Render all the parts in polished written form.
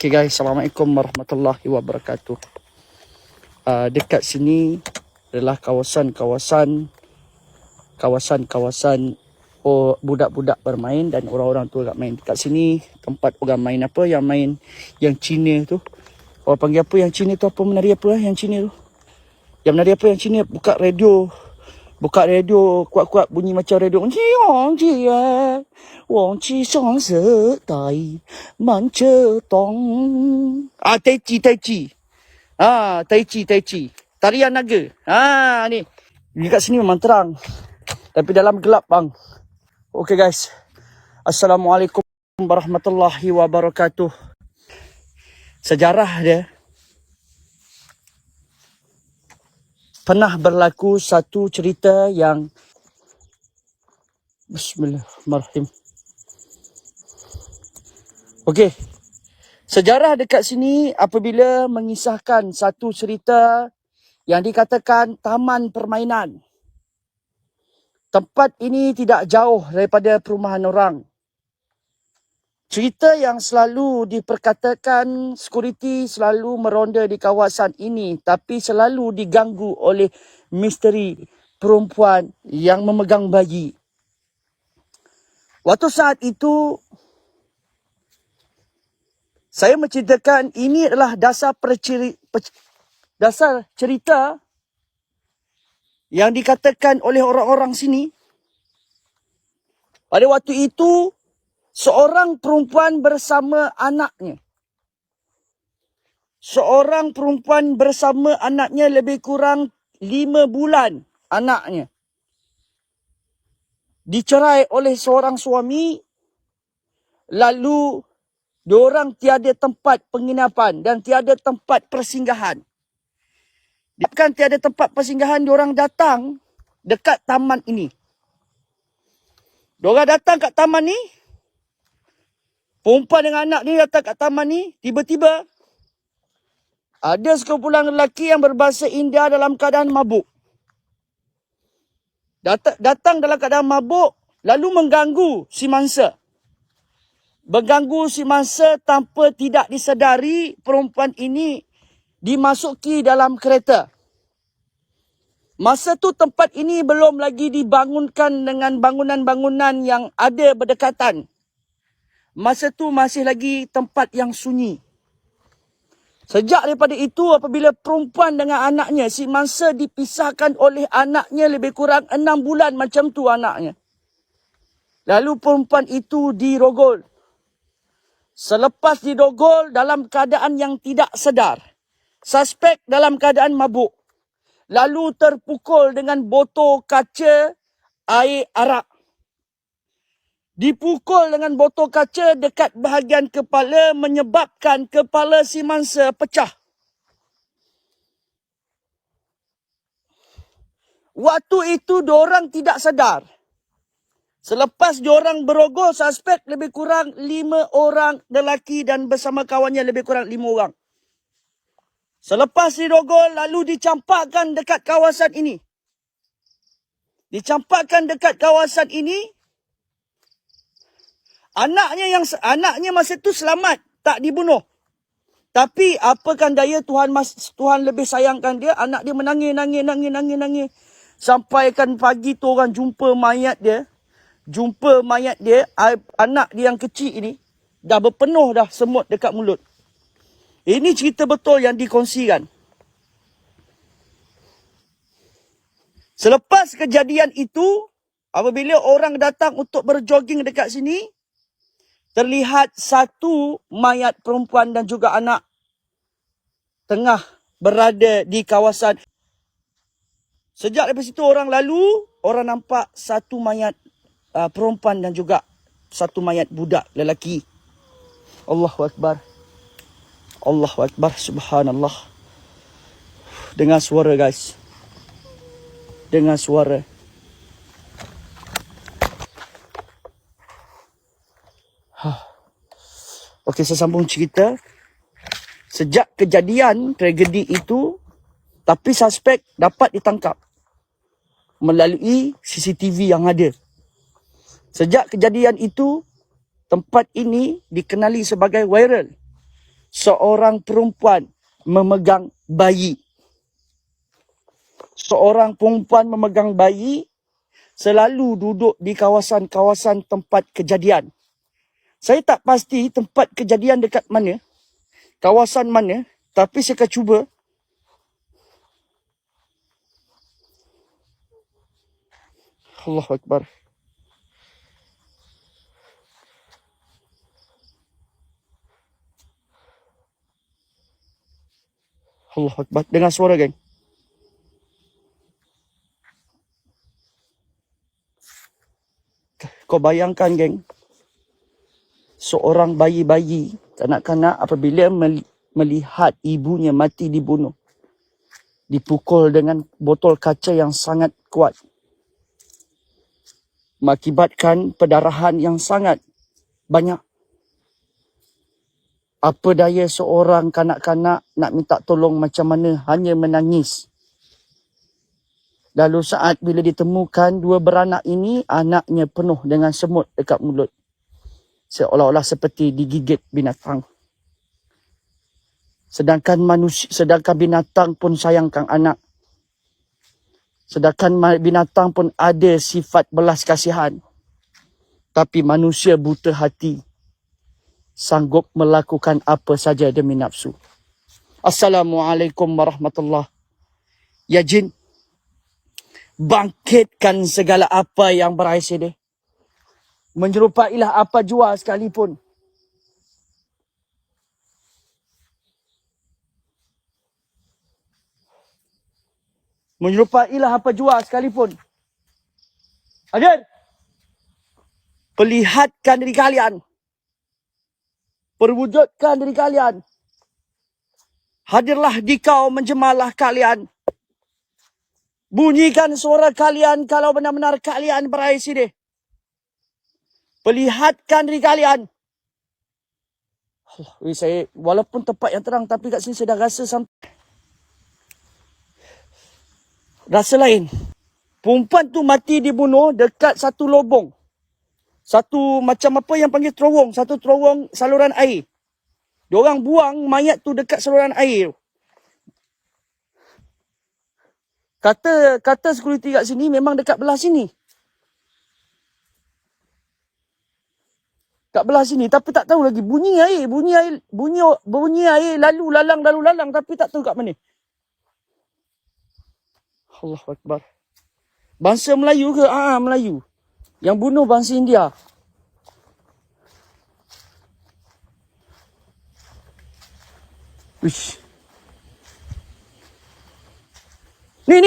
Okay guys, Assalamualaikum warahmatullahi wabarakatuh. Dekat sini adalah kawasan-kawasan budak-budak bermain dan orang-orang tu agak main. Dekat sini tempat orang main apa yang main yang Cina tu. Orang panggil apa yang Cina tu, apa menari apa yang Cina tu? Yang menari apa yang Cina, buka radio kuat-kuat bunyi macam radio. Wong Chi Song Se Tai Man Che Tong. Tai Chi. Tai Chi. Tarian naga. Ni. Dekat sini memang terang. Tapi dalam gelap bang. Okay guys. Assalamualaikum warahmatullahi wabarakatuh. Sejarah dia. Pernah berlaku satu cerita yang Bismillahirrahmanirrahim. Okey. Sejarah dekat sini apabila mengisahkan satu cerita yang dikatakan taman permainan. Tempat ini tidak jauh daripada perumahan orang. Cerita yang selalu diperkatakan security selalu meronda di kawasan ini tapi selalu diganggu oleh misteri perempuan yang memegang bayi. Waktu saat itu saya menceritakan ini adalah dasar cerita yang dikatakan oleh orang-orang sini. Pada waktu itu seorang perempuan bersama anaknya. Seorang perempuan bersama anaknya lebih kurang 5 bulan anaknya. Dicerai oleh seorang suami. Lalu diorang tiada tempat penginapan dan tiada tempat persinggahan. Bukan tiada tempat persinggahan, diorang datang dekat taman ini. Diorang datang kat taman ni. Perempuan dengan anak ni datang kat taman ni. Tiba-tiba ada sekumpulan lelaki yang berbahasa India dalam keadaan mabuk. Datang dalam keadaan mabuk lalu mengganggu si mangsa. Mengganggu si mangsa tanpa tidak disedari perempuan ini dimasuki dalam kereta. Masa tu tempat ini belum lagi dibangunkan dengan bangunan-bangunan yang ada berdekatan. Masa tu masih lagi tempat yang sunyi. Sejak daripada itu apabila perempuan dengan anaknya, si mangsa dipisahkan oleh anaknya lebih kurang 6 bulan macam tu anaknya. Lalu perempuan itu dirogol. Selepas didogol dalam keadaan yang tidak sedar. Suspek dalam keadaan mabuk. Lalu terpukul dengan botol kaca air arak. Dipukul dengan botol kaca dekat bahagian kepala menyebabkan kepala si mangsa pecah. Waktu itu diorang tidak sedar. Selepas diorang berogol, suspek lebih kurang 5 orang lelaki dan bersama kawannya lebih kurang 5 orang. Selepas dirogol, lalu dicampakkan dekat kawasan ini. Anaknya masa tu selamat, tak dibunuh. Tapi apakan daya Tuhan lebih sayangkan dia, anak dia menangis. Sampaikan pagi tu orang jumpa mayat dia, anak dia yang kecil ini dah berpenuh dah semut dekat mulut. Ini cerita betul yang dikongsikan. Selepas kejadian itu, apabila orang datang untuk berjoging dekat sini, terlihat satu mayat perempuan dan juga anak tengah berada di kawasan. Sejak dari situ orang lalu, orang nampak satu mayat perempuan dan juga satu mayat budak lelaki. Allahu Akbar. Allahu Akbar. Subhanallah. Dengar suara guys. Dengar suara. Okey, saya sambung cerita. Sejak kejadian tragedi itu, tapi suspek dapat ditangkap melalui CCTV yang ada. Sejak kejadian itu, tempat ini dikenali sebagai viral. seorang perempuan memegang bayi. Seorang perempuan memegang bayi selalu duduk di kawasan-kawasan tempat kejadian. Saya tak pasti tempat kejadian dekat mana, kawasan mana, tapi saya akan cuba. Allahu Akbar. Allahu Akbar. Dengar suara, geng. Kau bayangkan, geng. Seorang bayi-bayi, kanak-kanak apabila melihat ibunya mati dibunuh, dipukul dengan botol kaca yang sangat kuat, mengakibatkan pendarahan yang sangat banyak. Apa daya seorang kanak-kanak nak minta tolong macam mana, hanya menangis. Lalu saat bila ditemukan dua beranak ini, anaknya penuh dengan semut dekat mulut. Seolah-olah seperti digigit binatang. Sedangkan binatang pun sayangkan anak. Sedangkan binatang pun ada sifat belas kasihan. Tapi manusia buta hati, sanggup melakukan apa saja demi nafsu. Assalamualaikum warahmatullahi. Ya jin, bangkitkan segala apa yang berhasil dia. Menjerupailah apa jua sekalipun. Menjerupailah apa jua sekalipun. Ajar, perlihatkan diri kalian. Perwujudkan diri kalian. Hadirlah dikau, menjemalah kalian. Bunyikan suara kalian kalau benar-benar kalian berhasil dia. Perlihatkan diri kalian. Saya walaupun tempat yang terang, tapi kat sini saya dah rasa rasa lain. Perempuan tu mati dibunuh dekat satu lubang. Satu macam apa yang panggil terowong. Satu terowong saluran air. Diorang buang mayat tu dekat saluran air. Kata security kat sini memang dekat belah sini. Kat belah sini, tapi tak tahu lagi bunyi air lalu lalang tapi tak tahu kat mana. Allahu Akbar. Bangsa Melayu ke? Melayu. Yang bunuh bangsa India. Wish. Ni.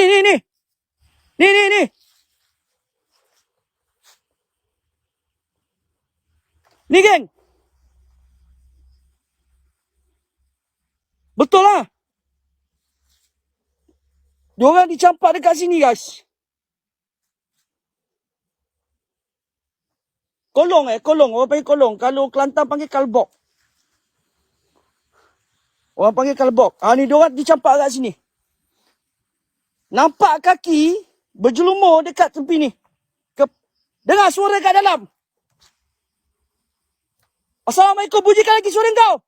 Ni, geng. Betul lah. Diorang dicampak dekat sini, guys. Kolong. Orang panggil kolong. Kalau Kelantan panggil kalbok. Orang panggil kalbok. Ni diorang dicampak dekat sini. Nampak kaki berjelumur dekat tepi ni. Dengar suara kat dalam. Assalamualaikum, bunyikan lagi suara kau.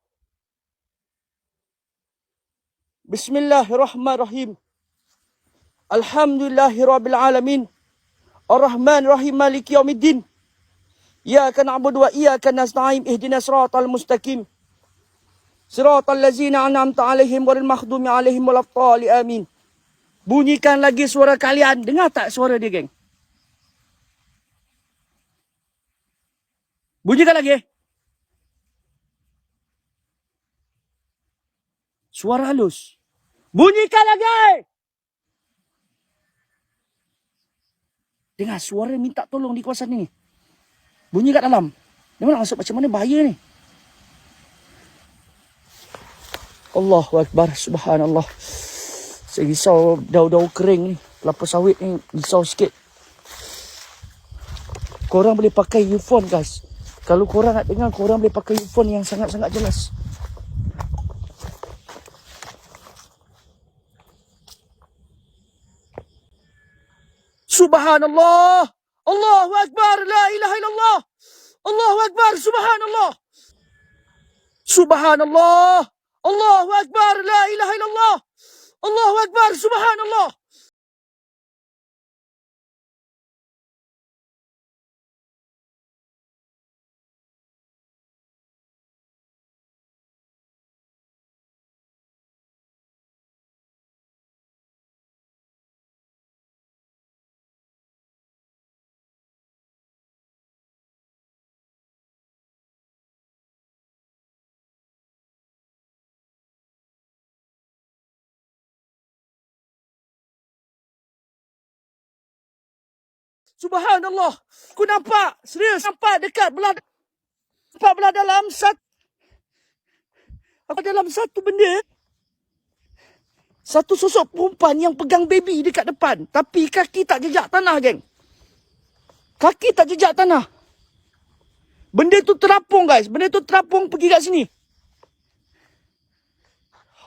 Bismillahirrahmanirrahim. Alhamdulillahirrabbilalamin. Ar-Rahmanirrahim, Maliki yaumiddin. Iyyaka na'budu wa iyyaka nasta'in. Ihdinas siratal mustaqim. Siratal ladzina an'amta 'alaihim ghairil maghdubi 'alaihim waladdallin. Amin. Bunyikan lagi suara kalian. Dengar tak suara dia, geng? Bunyikan lagi. Suara halus. Bunyikan lagi. Dengar suara minta tolong di kawasan ni. Bunyi kat dalam. Dia nak masuk macam mana, bahaya ni. Allahu Akbar, subhanallah. Saya risau daun-daun kering ni. Kelapa sawit ni risau sikit. Korang boleh pakai earphone, guys. Kalau korang nak dengar, korang boleh pakai earphone yang sangat-sangat jelas. Subhanallah. Allahu Akbar. La ilaha illallah. Allahu Akbar. Subhanallah. Subhanallah. Allahu Akbar. La ilaha illallah. Allahu Akbar. Subhanallah. Subhanallah. Aku nampak. Serius. Nampak dekat belah. Nampak belah dalam satu. Apa dalam satu benda. Satu sosok perempuan yang pegang baby dekat depan. Tapi kaki tak jejak tanah, geng. Kaki tak jejak tanah. Benda tu terapung, guys. Benda tu terapung pergi kat sini.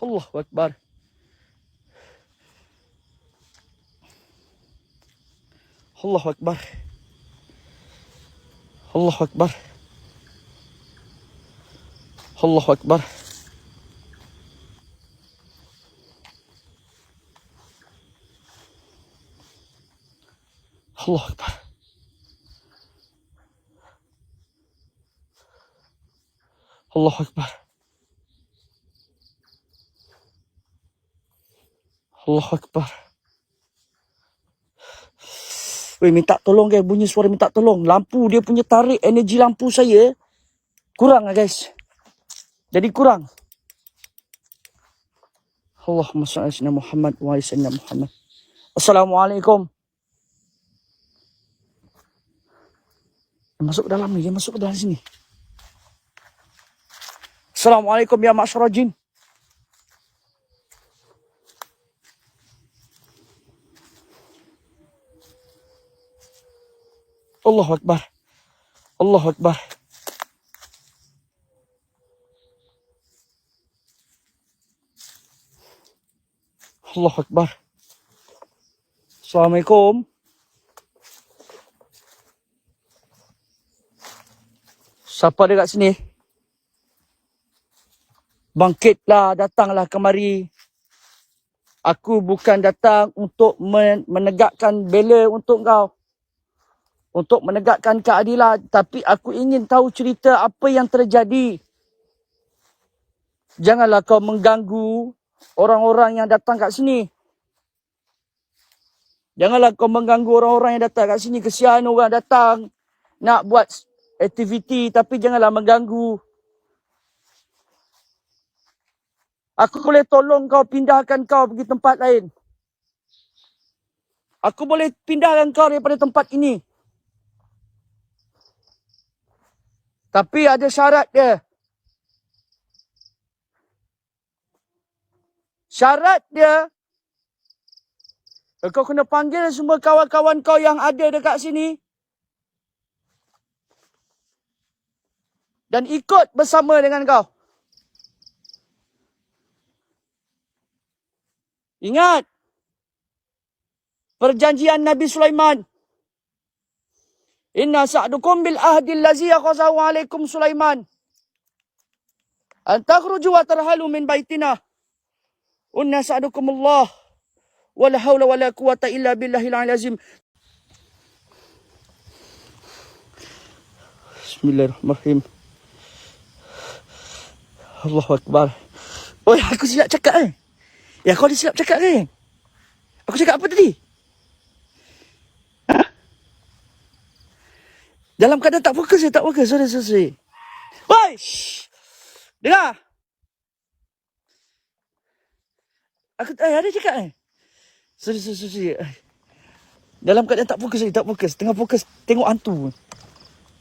Allahu Akbar. Allahu Akbar. Allahu Akbar. Allahu Akbar. Allahu Akbar. Allahu Akbar. Allahu Akbar. Weh, minta tolong guys. Bunyi suara minta tolong. Lampu dia punya tarik energi lampu saya. Kurang lah guys. Jadi kurang. Allahumma salli ala Muhammad wa ala sayyidina Muhammad. Assalamualaikum. Masuk ke dalam ni. Dia masuk ke dalam sini. Assalamualaikum ya ma'syarah jin. Allahu Akbar. Allahu Akbar. Allahu Akbar. Assalamualaikum. Siapa ada kat sini? Bangkitlah, datanglah kemari. Aku bukan datang untuk menegakkan bela untuk kau. Untuk menegakkan keadilan. Tapi aku ingin tahu cerita apa yang terjadi. Janganlah kau mengganggu orang-orang yang datang kat sini. Janganlah kau mengganggu orang-orang yang datang kat sini. Kesian orang datang nak buat aktiviti tapi janganlah mengganggu. Aku boleh tolong kau pindahkan kau pergi tempat lain. Aku boleh pindahkan kau daripada tempat ini. Tapi ada syarat dia. Syarat dia, kau kena panggil semua kawan-kawan kau yang ada dekat sini. Dan ikut bersama dengan kau. Ingat. Perjanjian Nabi Sulaiman. Inna sa'dukum bil ahdil lazi akhazahu alaikum Sulaiman. An takhruju wa tarhalu min baitina. Inna sa'dukum Allah. Wala hawla wala quwata illa billahil azim. Bismillahirrahmanirrahim. Allahu Akbar. Oh, aku silap cakap Ya, kau ada silap cakap ke? Aku cakap apa tadi? Ha? Dalam keadaan tak fokus. Sorry. Oi! Dengar! Aku ada cakap Sorry. Dalam keadaan tak fokus. Tengah fokus tengok hantu.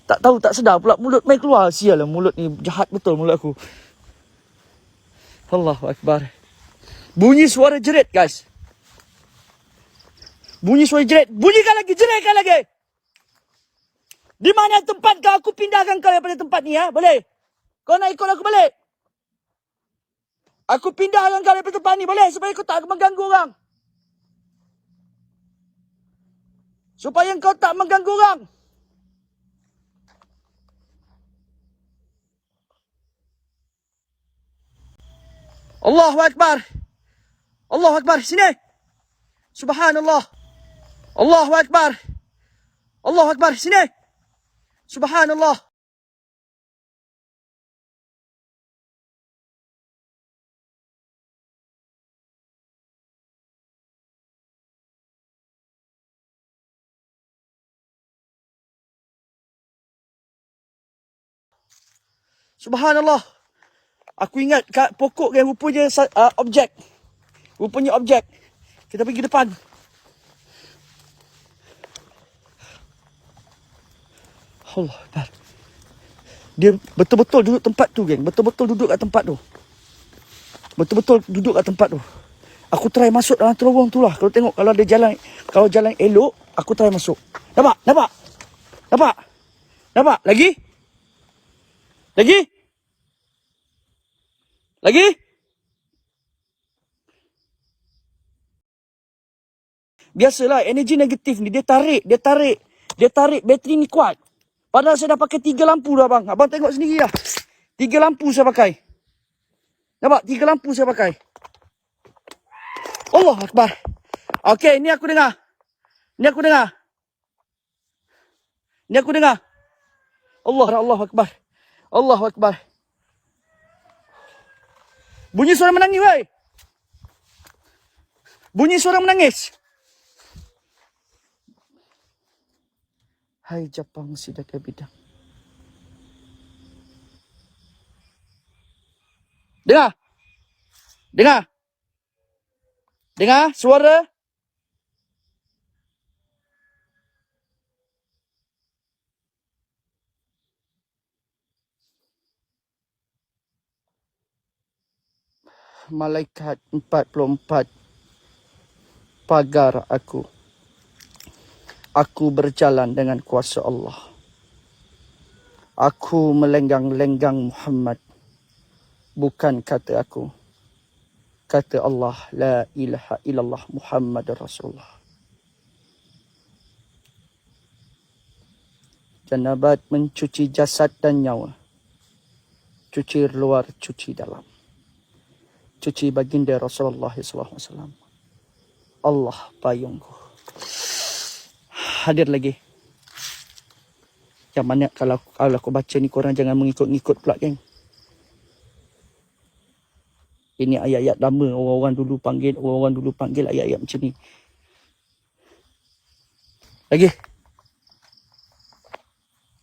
Tak tahu, tak sedar pula mulut main keluar. Sial lah, mulut ni jahat betul mulut aku. Allahu Akbar. Bunyi suara jerit, guys. Bunyikan lagi, jeritkan lagi. Di mana tempat kau? Aku pindahkan kau daripada tempat ni, ya? Boleh? Kau nak ikut aku balik? Aku pindahkan kau daripada tempat ni, boleh? Supaya kau tak mengganggu orang. Supaya kau tak mengganggu orang. Allahu Akbar. Allahu Akbar. Sini. Subhanallah. Allahu Akbar. Allahu Akbar. Sini. Subhanallah. Subhanallah. Aku ingat kat pokok kan rupanya objek. Rupanya objek. Kita pergi depan. Allah Akbar. Dia betul-betul duduk tempat tu, geng. Betul-betul duduk kat tempat tu. Betul-betul duduk kat tempat tu. Aku try masuk dalam terowong tu lah. Kalau tengok kalau ada jalan, kalau jalan elok, aku try masuk. Nampak? Nampak? Nampak? Nampak? Lagi? Lagi? Lagi? Biasalah energi negatif ni dia tarik bateri ni kuat. Padahal saya dah pakai 3 lampu dah bang. Abang tengok sendiri lah. 3 lampu saya pakai. Nampak? 3 lampu saya pakai. Allah Akbar. Okey, ni aku dengar. Ni aku dengar. Ni aku dengar. Allah Akbar. Allah Akbar. Bunyi suara menangis, weh. Bunyi suara menangis. Hai Japang Sidaka Bidang. Dengar. Dengar. Dengar suara. Malaikat 44 pagar aku. Aku berjalan dengan kuasa Allah. Aku melenggang-lenggang Muhammad. Bukan kata aku. Kata Allah, la ilaha illallah Muhammad Rasulullah. Janabat mencuci jasad dan nyawa. Cuci luar, cuci dalam. Cuci baginda Rasulullah SAW. Allah payungku. Hadir lagi. Macam mana kalau aku baca ni korang jangan mengikut-ngikut pula, geng. Ini ayat-ayat lama orang-orang dulu panggil ayat-ayat macam ni. Lagi.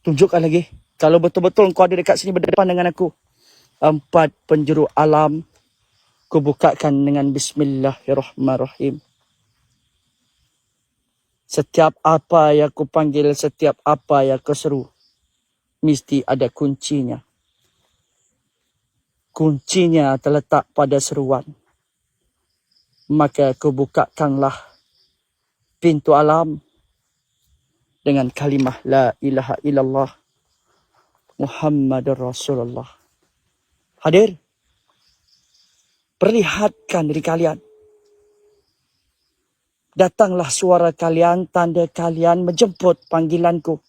Tunjukkan lagi. Kalau betul-betul kau ada dekat sini berdepan dengan aku. 4 penjuru alam. Ku bukakan dengan Bismillahirrahmanirrahim. Setiap apa yang ku panggil, setiap apa yang ku seru, mesti ada kuncinya. Kuncinya terletak pada seruan. Maka ku bukakanlah pintu alam dengan kalimah la ilaha illallah Muhammad Rasulullah. Hadir. Perlihatkan diri kalian. Datanglah suara kalian, tanda kalian menjemput panggilanku.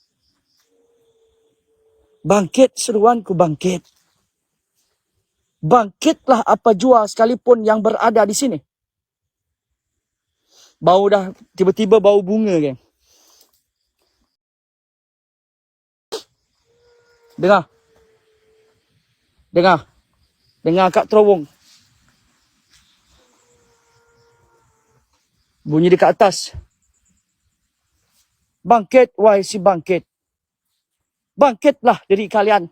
Bangkit seruanku, bangkit. Bangkitlah apa jua sekalipun yang berada di sini. Bau dah tiba-tiba bau bunga, geng. Dengar. Dengar. Dengar kat terowong. Bunyi dekat atas. Bangkit, wahai si bangkit. Bangkitlah diri kalian.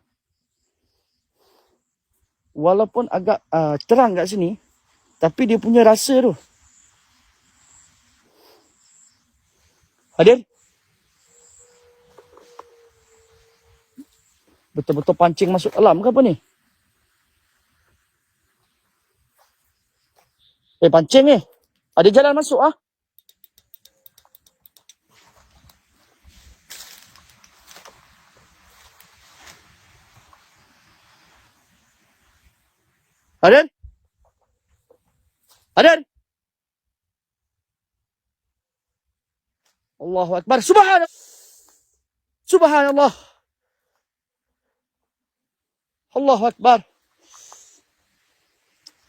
Walaupun agak terang kat sini, tapi dia punya rasa tu. Hadir? Betul-betul pancing masuk alam ke apa ni? Pancing ni. Ada jalan masuk ah? Hadir? Hadir? Allahu Akbar. Subhanallah. Subhanallah. Allahu Akbar.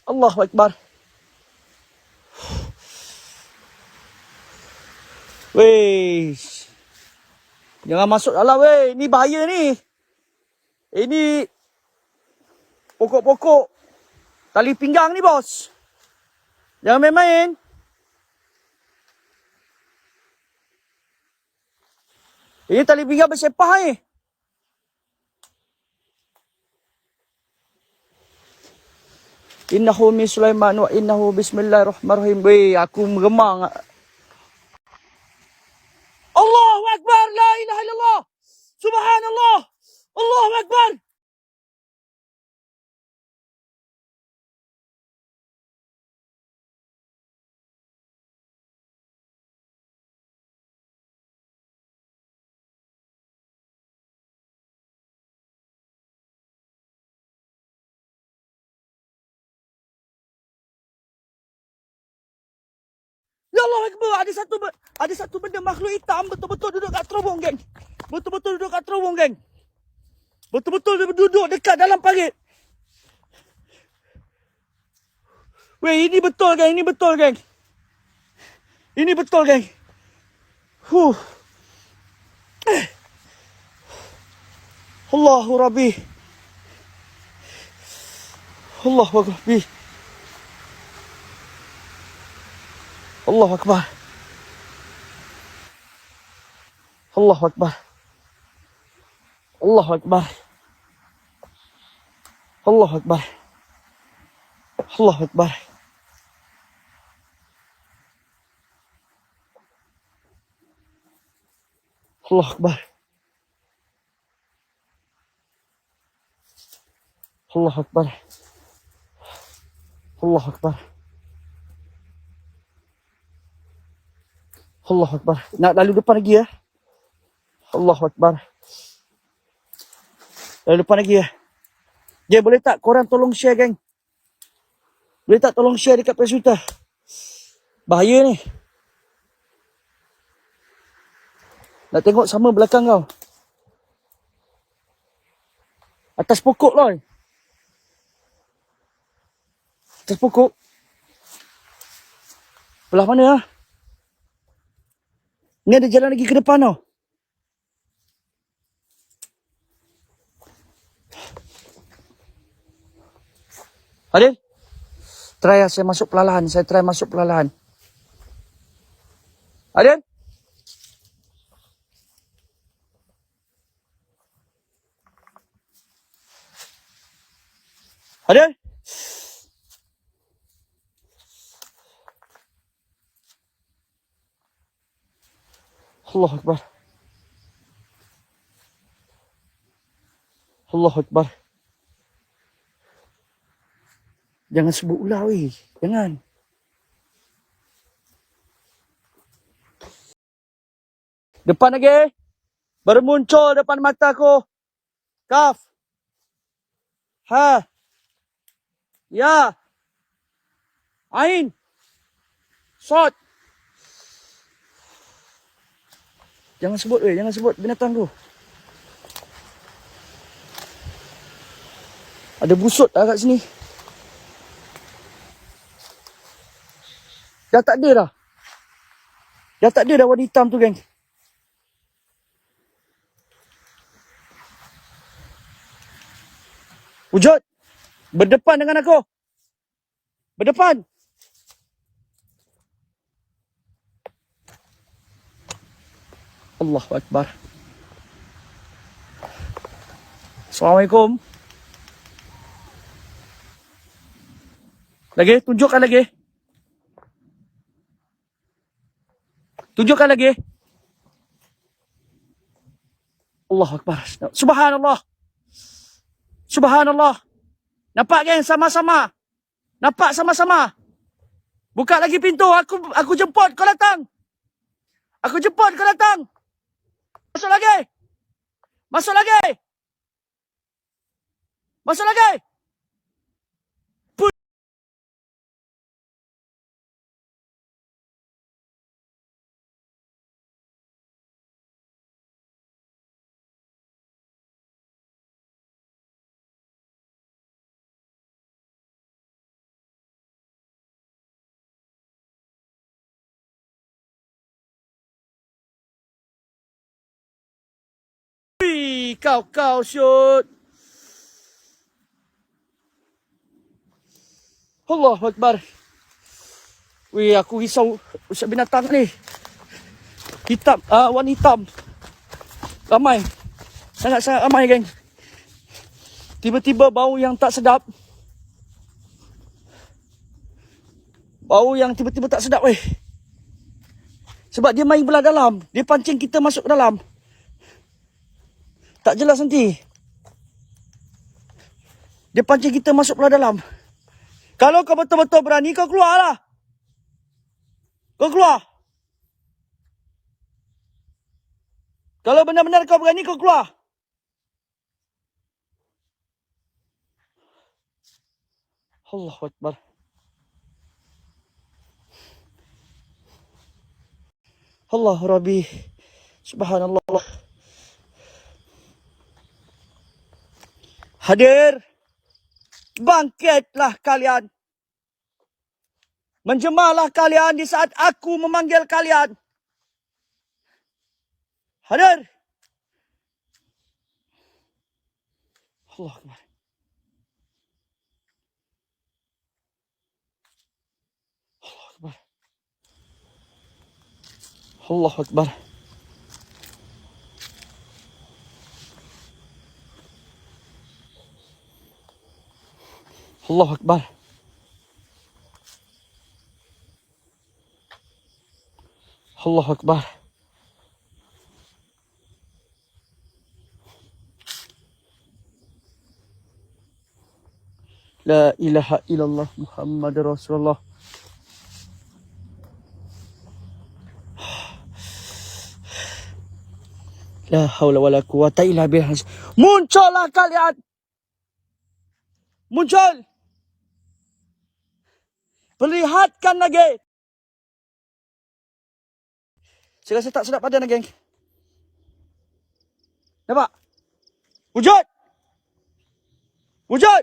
Allahu Akbar. Weh. Jangan masuk dalam weh. Ini bahaya ni. Ini pokok-pokok tali pinggang ni bos. Jangan main-main. Ini tali pinggang bersepah ni. Innahu min Sulaiman wa innahu bismillahirrahmanirrahim. Weh, aku meremang. Allahu Akbar. La ilaha illallah. Subhanallah. Allahu Akbar. Ya Allah Akbar. Ada satu benda makhluk hitam betul-betul duduk kat terowong, geng. Betul-betul duduk kat terowong, geng. Betul-betul dia duduk dekat dalam parit. Weh, ini betul, geng. Ini betul, geng. Ini betul, geng. Allahu Rabbi. Allahu Rabbi. Allahu Akbar. Allahu Akbar. Allahu Akbar. Allahu Akbar. Allahu Akbar. Allahu Akbar. Allahu Akbar. Allahu Akbar. Allahu Akbar. Nak lalu depan lagi ya. Allahu Akbar. Lalu depan lagi ya. Dia boleh tak korang tolong share, geng? Boleh tak tolong share dekat Pesuta? Bahaya ni. Nak tengok sama belakang kau. Atas pokok lah. Atas pokok. Belah mana lah? Ni ada jalan lagi ke depan tau. Adil? Try lah, saya masuk perlahan. Saya try masuk perlahan. Adil? Adil? Allahu Akbar. Allahu Akbar. Jangan sebut ulah weh. Jangan. Depan lagi. Baru muncul depan mata aku. Kaf. Ha. Ya. Ain. Sod. Jangan sebut weh. Jangan sebut binatang tu. Ada busut lah kat sini. Dah tak ada dah. Dah tak ada dah warna hitam tu, geng. Wujud. Berdepan dengan aku. Berdepan. Allahu Akbar. Assalamualaikum. Lagi, tunjukkan lagi. Tunjukkan lagi. Allahu Akbar. Subhanallah. Subhanallah. Nampak, geng, sama-sama. Nampak sama-sama. Buka lagi pintu. Aku jemput kau datang. Aku jemput kau datang. Masuk lagi. Masuk lagi. Masuk lagi. kau syut. Allahu Akbar. Wih, aku risau usap binatang ni. Hitam, warna hitam. Ramai. Sangat-sangat ramai, geng. Tiba-tiba bau yang tak sedap. Bau yang tiba-tiba tak sedap, weh. Sebab dia main belah dalam. Dia pancing kita masuk ke dalam. Tak jelas nanti. Dia pancing kita masuk belah dalam. Kalau kau betul-betul berani, kau keluarlah. Kau keluar. Kalau benar-benar kau berani, kau keluar. Allahu Akbar. Allah Rabbi. Subhanallah. Hadir. Bangkitlah kalian. Menjemalah kalian di saat aku memanggil kalian. Hadir. Allah Akbar. Allah Akbar. Allah Akbar. Allah Akbar. Allah Akbar. La ilaha illallah Muhammad Rasulullah. La haula wala quwata illa billah. Muncullah kalian. Muncul. Perlihatkan lagi. Saya rasa tak sedap badan, geng. Nampak? Wujud. Wujud.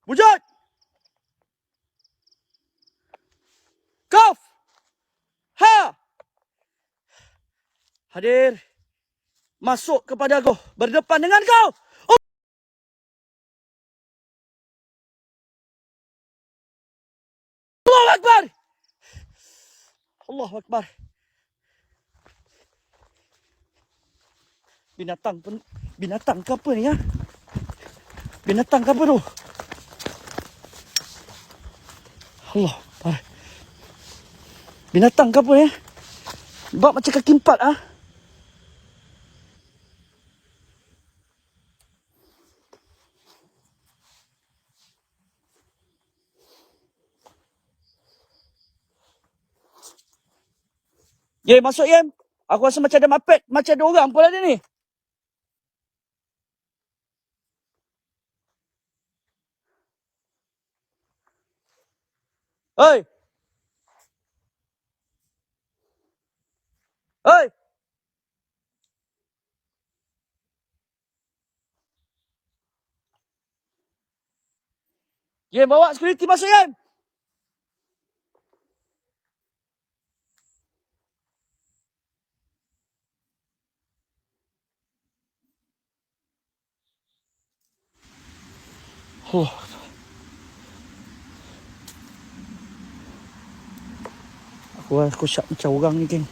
Wujud. Kaf. Ha. Hadir. Masuk kepada aku. Berdepan dengan kau. Allahu Akbar. Allahu Akbar. Binatang ke apa ni, ya? Binatang ke apa tu? Allah Akbar. Binatang ke apa ni? Bak macam kaki empat, ah. Ye, masuk Yem. Aku rasa macam ada mapet. Macam ada orang pun ada ni. Hei. Hei. Yem, bawa security masuk, Yem. Oh. Aku syak macam orang ni, geng.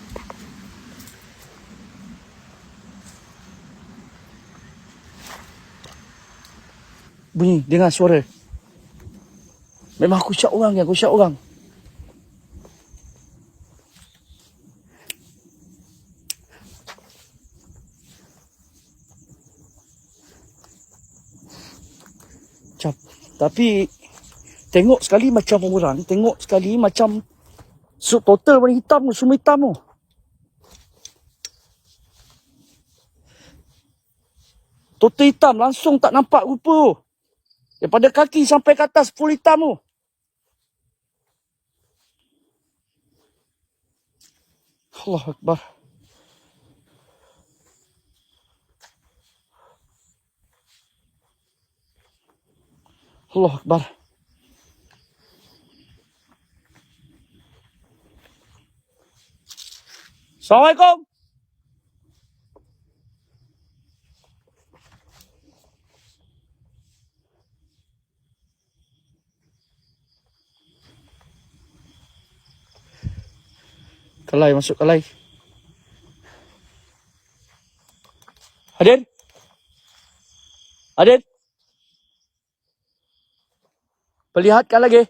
Bunyi, dengar suara. Memang aku syak orang, aku syak orang. Tapi tengok sekali macam orang, tengok sekali macam total warna hitam tu, semua hitam tu. Total hitam, langsung tak nampak rupa tu. Daripada kaki sampai ke atas full hitam tu. Allah Akbar. Allah Akbar. Assalamualaikum. Kelai, masuk kelai. Hadir. Hadir. Perlihatkan lagi.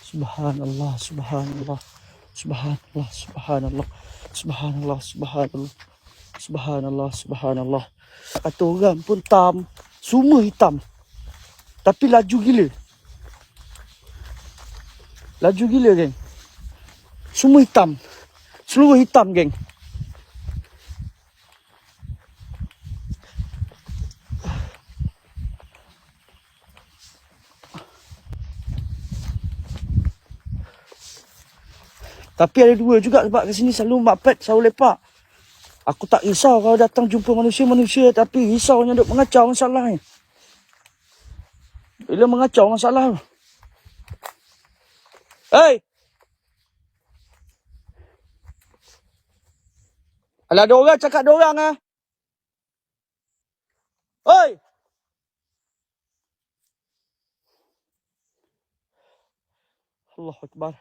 Subhanallah, subhanallah. Subhanallah, subhanallah. Subhanallah, subhanallah. Subhanallah, subhanallah. Kata orang pun hitam. Semua hitam. Tapi laju gila. Laju gila, geng. Semua hitam. Seluruh hitam, geng. Tapi ada dua juga sebab ke sini selalu Mak Pat selalu lepak. Aku tak risau kalau datang jumpa manusia-manusia, tapi risaunya duk mengacau masalahnya. Bila mengacau masalah. Hei! Alah, ada orang cakap ada orang ah. Hei! Allahu Akbar.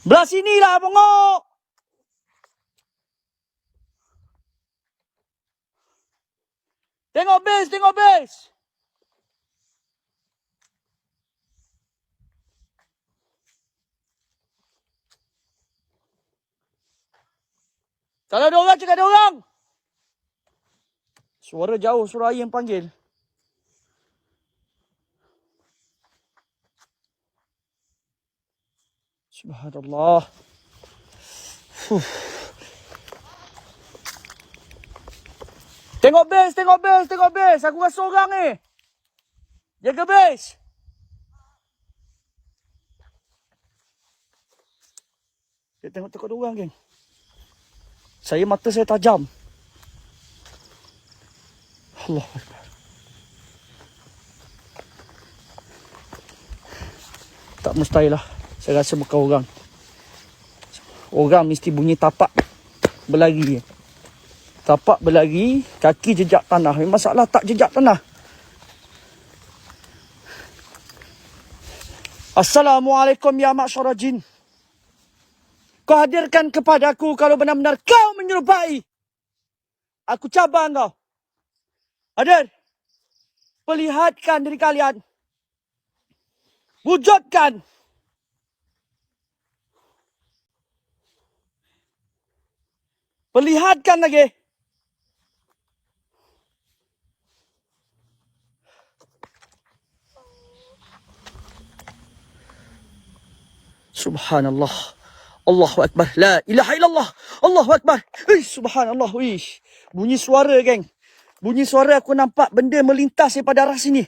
Belah sini lah, bongok. Tengok base, tengok base. Kalau ada orang, cakap ada orang. Suara jauh, suara air yang panggil. Subhanallah. Tengok base, tengok base, tengok base. Aku rasa orang ni. Jaga base. Dia tengok-tengok ada orang, geng. Mata saya tajam. Allah Akbar. Tak mustahil lah. Saya rasa bukan orang. Orang mesti bunyi tapak berlari. Tapak berlari, kaki jejak tanah. Masalah tak jejak tanah. Assalamualaikum ya ma'syara jin. Kau hadirkan kepadaku kalau benar-benar kau menyerupai. Aku cabar kau. Hadir. Perlihatkan diri kalian. Wujudkan. Perlihatkan lagi. Subhanallah. Allahu Akbar. La ilaha illallah. Allahu Akbar. Subhanallah. Bunyi suara, geng. Bunyi suara aku nampak benda melintas daripada arah sini.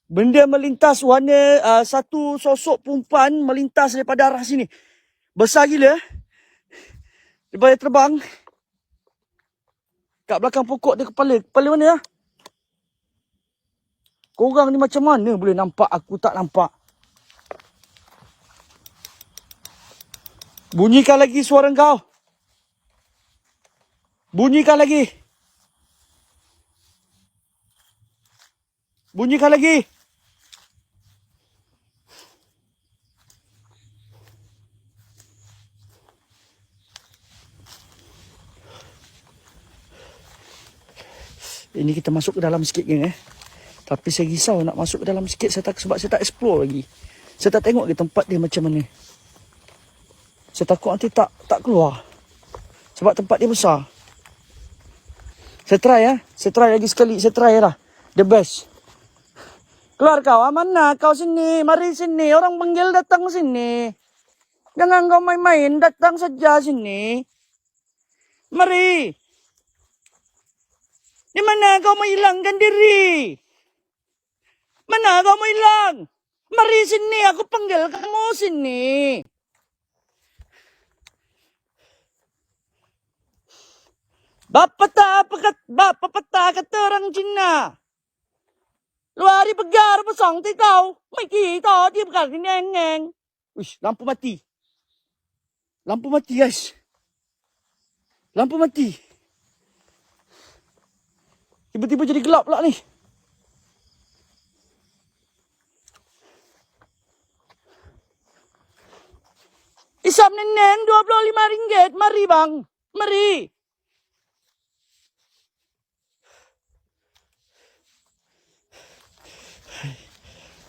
Benda melintas warna satu sosok perempuan melintas daripada arah sini. Besar gila. Dia terbang. Kat belakang pokok dia kepala. Kepala mana ya? Korang ni macam mana boleh nampak aku tak nampak? Bunyikan lagi suara kau. Bunyikan lagi. Bunyikan lagi. Ini kita masuk ke dalam sikit, geng. Tapi saya risau nak masuk ke dalam sikit sebab saya tak explore lagi. Saya tak tengok ke tempat dia macam mana. Saya takut nanti tak keluar. Sebab tempat dia besar. Saya try Saya try lagi sekali. Saya try lah. The best. Keluar kau, mana kau sini, mari sini, orang panggil datang sini. Jangan kau main-main, datang saja sini. Mari. Di mana kau mau hilangkan diri? Mana kau mau hilang? Mari sini, aku panggil kamu sini. Bapak peta kata orang Cina. Luari pegar pasang ti kau. Mai kita dia pegar ni neng. Wish, lampu mati. Lampu mati guys. Lampu mati. Tiba-tiba jadi gelap pula ni. Isap neneng RM25. Mari bang. Mari.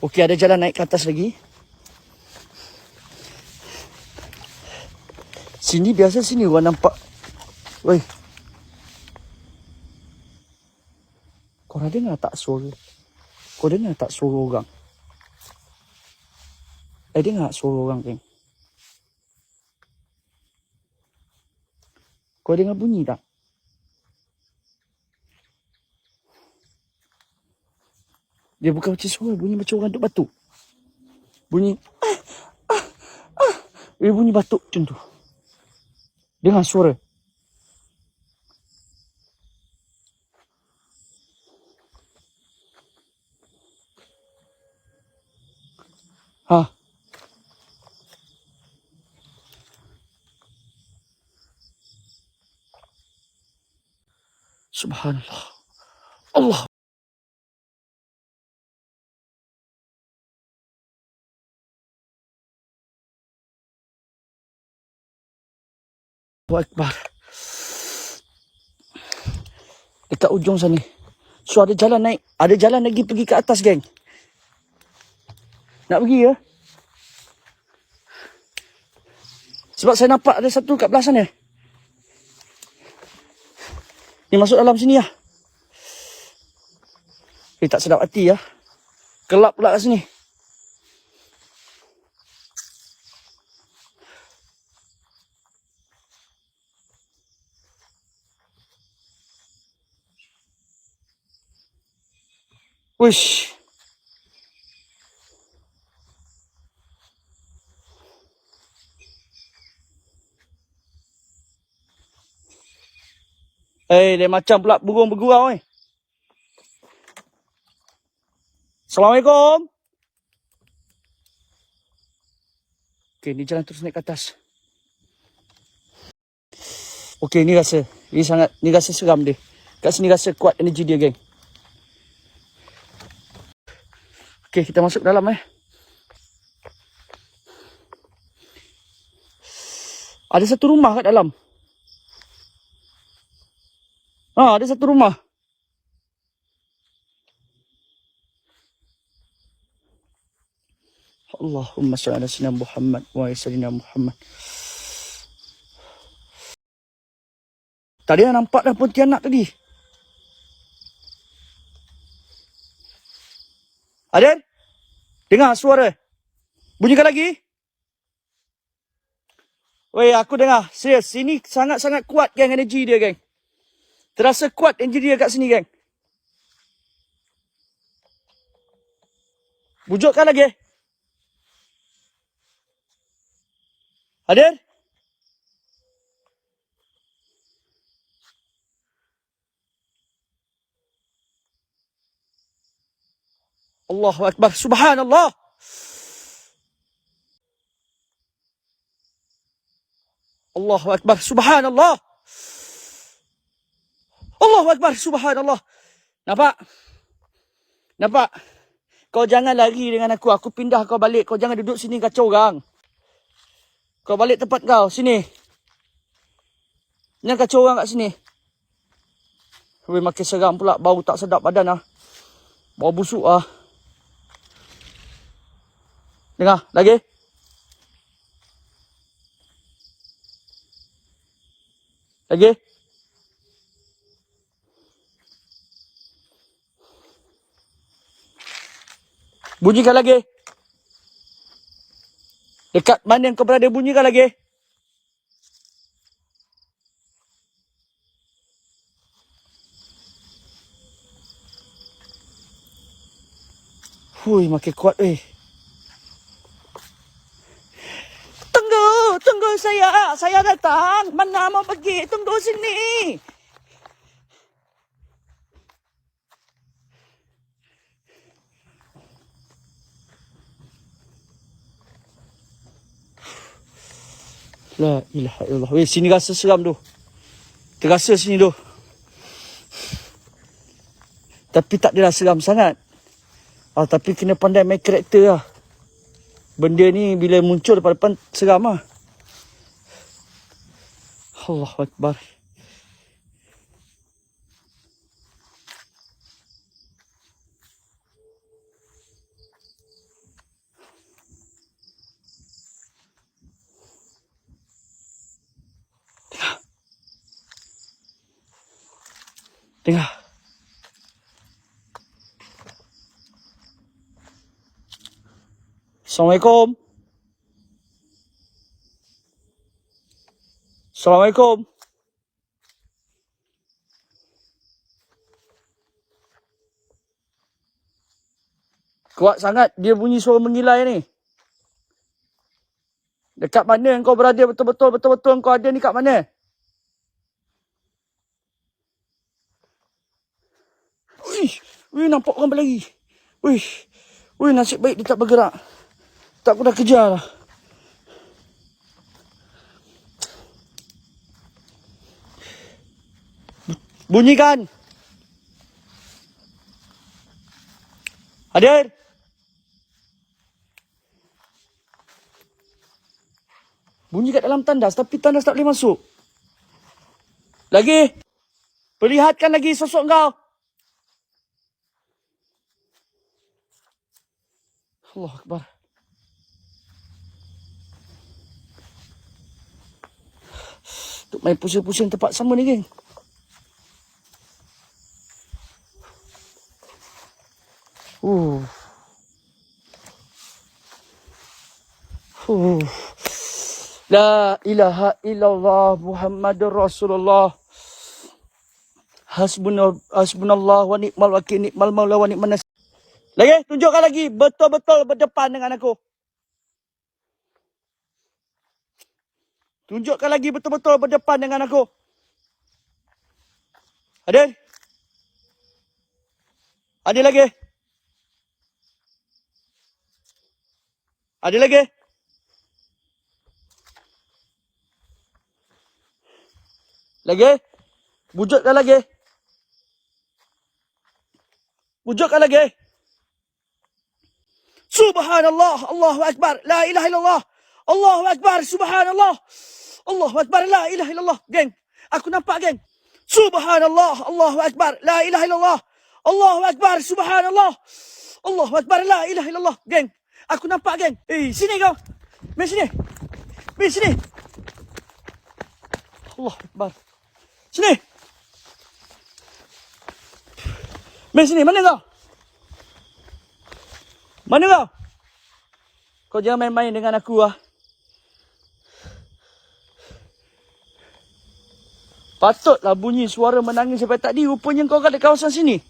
Okey, ada jalan naik ke atas lagi. Sini biasa sini orang nampak. Woi. Kau ada dengar tak suara? Kau dengar tak suara orang? Dengar suara orang geng? Kau dengar bunyi tak? Dia bukan macam suara, bunyi macam orang duk batuk. Bunyi. Dia bunyi batuk macam tu. Dengar suara. Ha. Subhanallah. Allah. Allahu Akbar. Dekat ujung sana. So ada jalan naik. Ada jalan lagi pergi ke atas geng. Nak pergi ya? Sebab saya nampak ada satu kat belah sana. Ni masuk dalam sini lah. Tak sedap hati ya. Gelap pula kat sini. Wish. Dia macam pula burung bergurau ni. Assalamualaikum. Okey, ni jalan terus naik ke atas. Okey, ni rasa. Ni rasa seram dia. Kat sini rasa kuat energi dia, geng. Okey, kita masuk dalam Ada satu rumah kat dalam. Ada satu rumah. Allahumma salli ala sayyidina Muhammad wa ala sayyidina Muhammad. Tadi yang nampak dah Pontianak tadi. Aden? Dengar suara? Bunyikan lagi? Weh, aku dengar. Serius, sini sangat-sangat kuat geng energi dia, geng. Terasa kuat energi dia kat sini, geng. Bujukkan lagi. Aden? Allahu Akbar. Subhanallah. Allahu Akbar. Subhanallah. Allahu Akbar. Subhanallah. Nampak? Nampak? Kau jangan lari dengan aku. Aku pindah kau balik. Kau jangan duduk sini kacau orang. Kau balik tempat kau. Sini. Jangan kacau orang kat sini. Weh, makin seram pula. Bau tak sedap badan lah. Bau busuk lah. Dengar. Lagi. Lagi. Bunyikan lagi. Dekat mana yang kau berada, bunyikan lagi. Hui, makin kuat Tunggu saya. Saya datang. Mana mau pergi? Tunggu sini. La ilaha illallah. Weh, sini rasa seram tu. Terasa sini tu. Tapi tak adalah seram sangat. Tapi kena pandai main karakter lah. Benda ni bila muncul depan-depan seram lah. Allahu Akbar. Dengar. Assalamualaikum. Assalamualaikum. Kuat sangat dia bunyi suara mengilai ni. Dekat mana kau berada betul-betul kau ada ni kat mana? Wih, nampak orang berlari. Wih, nasib baik dia tak bergerak. Tak, aku dah kejar lah. Bunyikan. Hadir. Bunyi kat dalam tandas, tapi tandas tak boleh masuk. Lagi. Perlihatkan lagi sosok kau. Allah Akbar. Untuk main pusing-pusing tempat sama ni, geng. La ilaha illallah Muhammadur Rasulullah. Hasbunallah wa ni'mal wakil, ni'mal maula wa ni'man nasir. Lagi, tunjukkan lagi betul-betul berdepan dengan aku. Tunjukkan lagi betul-betul berdepan dengan aku. Ada? Ada lagi? Ada lagi? Lagi? Wujudkan lagi? Wujudkan lagi? Subhanallah, Allahu Akbar, la ilaha illallah. Allahu Akbar, subhanallah. Allahu Akbar, la ilaha illallah. Geng, aku nampak, geng. Subhanallah, Allahu Akbar, la ilaha illallah. Allahu Akbar, subhanallah. Allahu Akbar, la ilaha illallah. Geng, aku nampak, geng. Sini kau. Mari sini. Mari sini. Allahu Akbar. Sini. Mari sini, mana kau? Mana kau? Kau jangan main-main dengan aku lah. Patutlah bunyi suara menangis sampai tadi. Rupanya kau kat kawasan sini.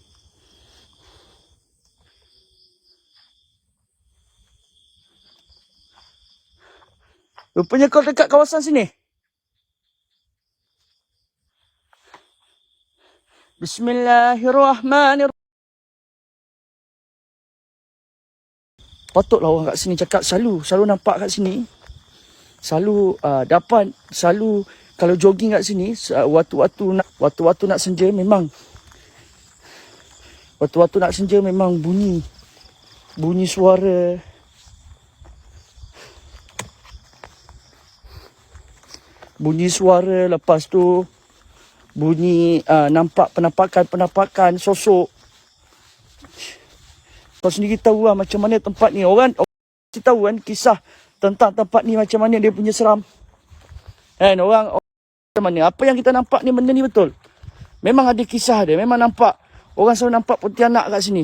Rupanya kau dekat kawasan sini. Bismillahirrahmanirrahim. Patutlah orang kat sini cakap selalu nampak kat sini. Selalu dapat, selalu kalau jogging kat sini, waktu-waktu nak senja memang. Waktu-waktu nak senja memang bunyi suara. Bunyi suara, lepas tu bunyi nampak penampakan sosok. Kau sendiri tahu lah macam mana tempat ni. Orang tahu kan kisah tentang tempat ni macam mana dia punya seram. Kan orang macam mana. Apa yang kita nampak ni benda ni betul. Memang ada kisah dia. Memang nampak. Orang selalu nampak Pontianak kat sini.